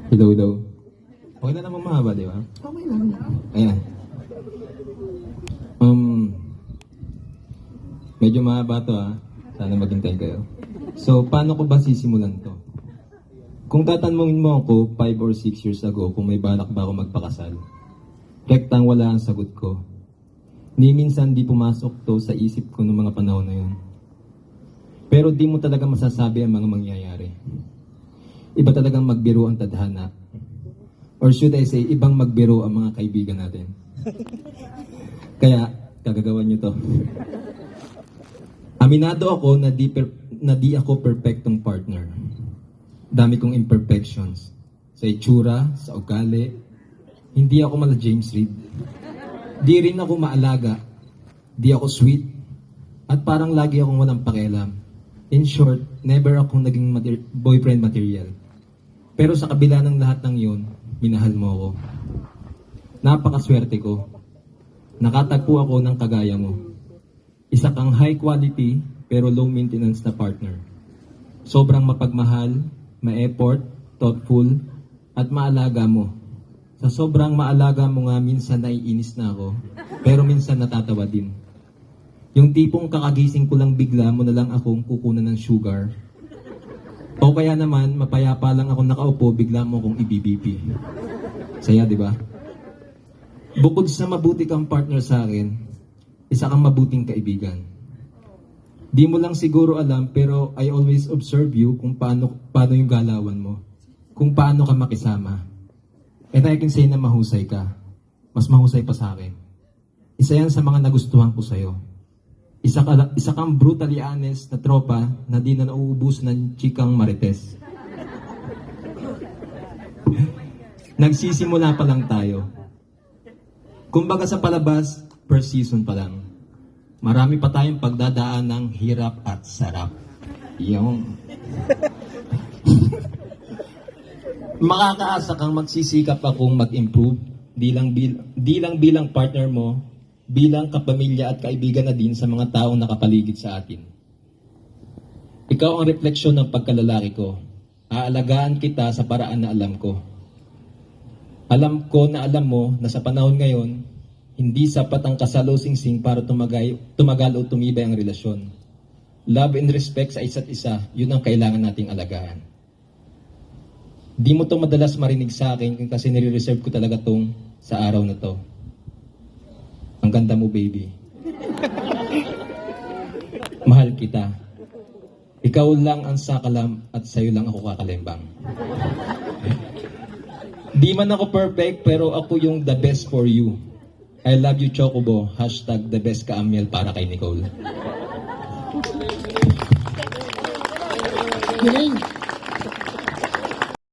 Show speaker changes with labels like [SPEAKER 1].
[SPEAKER 1] Hello daw. Okay na naman mahaba, di ba?
[SPEAKER 2] Okay lang.
[SPEAKER 1] Ayan. Medyo mahaba to Sana maghintay kayo. So, paano ko ba sisimulan to? Kung tatanungin mo ako 5 or 6 years ago kung may balak ba ako magpakasal, rektang wala ang sagot ko. Ni minsan di pumasok to sa isip ko noong mga panahon na yun. Pero di mo talaga masasabi ang mga mangyayari. Iba talagang magbiro ang tadhana. Or should I say, ibang magbiro ang mga kaibigan natin. Kaya, kagagawan nyo to. Aminado ako na di ako perfectong partner. Dami kong imperfections. Sa itsura, sa ugali. Hindi ako mala James Reid. Di rin ako maalaga. Di ako sweet. At parang lagi akong walang pakialam. In short, never akong naging boyfriend material. Pero sa kabila ng lahat ng yun, minahal mo ako. Napakaswerte ko. Nakatagpo ako ng kagaya mo. Isa kang high quality pero low maintenance na partner. Sobrang mapagmahal, ma-effort, thoughtful, at maalaga mo. Sa sobrang maalaga mo nga minsan naiinis na ako, pero minsan natatawa din. Yung tipong kakagising ko lang bigla mo na lang akong kukunan ng sugar. O kaya naman, mapayapa lang ako nakaupo, bigla mo akong ibibp. Saya, di ba? Bukod sa mabuti kang partner sa akin, isa kang mabuting kaibigan. Di mo lang siguro alam, pero I always observe you kung paano yung galawan mo. Kung paano ka makisama. And I can say na mahusay ka. Mas mahusay pa sa akin. Isa yan sa mga nagustuhan ko sa'yo. Isa kang brutally honest na tropa na di na nauubos ng chikang marites. Nagsisimula pa lang tayo. Kumbaga sa palabas, per season pa lang. Marami pa tayong pagdadaan ng hirap at sarap. Yung makakaasa kang magsisikap akong mag-improve di lang bilang partner mo, bilang kapamilya at kaibigan na din sa mga taong nakapaligid sa atin. Ikaw ang refleksyon ng pagkalalaki ko. Aalagaan kita sa paraan na alam ko. Alam ko na alam mo na sa panahon ngayon, hindi sapat ang kasal o singsing para tumagal o tumibay ang relasyon. Love and respect sa isa't isa, yun ang kailangan nating alagaan. Di mo to madalas marinig sa akin kasi nire-reserve ko talaga tong sa araw na to. Ang ganda mo, baby. Mahal kita. Ikaw lang ang sakalam at sa'yo lang ako kakalembang. Di man ako perfect pero ako yung the best for you. I love you, Chocobo. # the best ka-Amiel para kay Nicole.
[SPEAKER 2] Galing.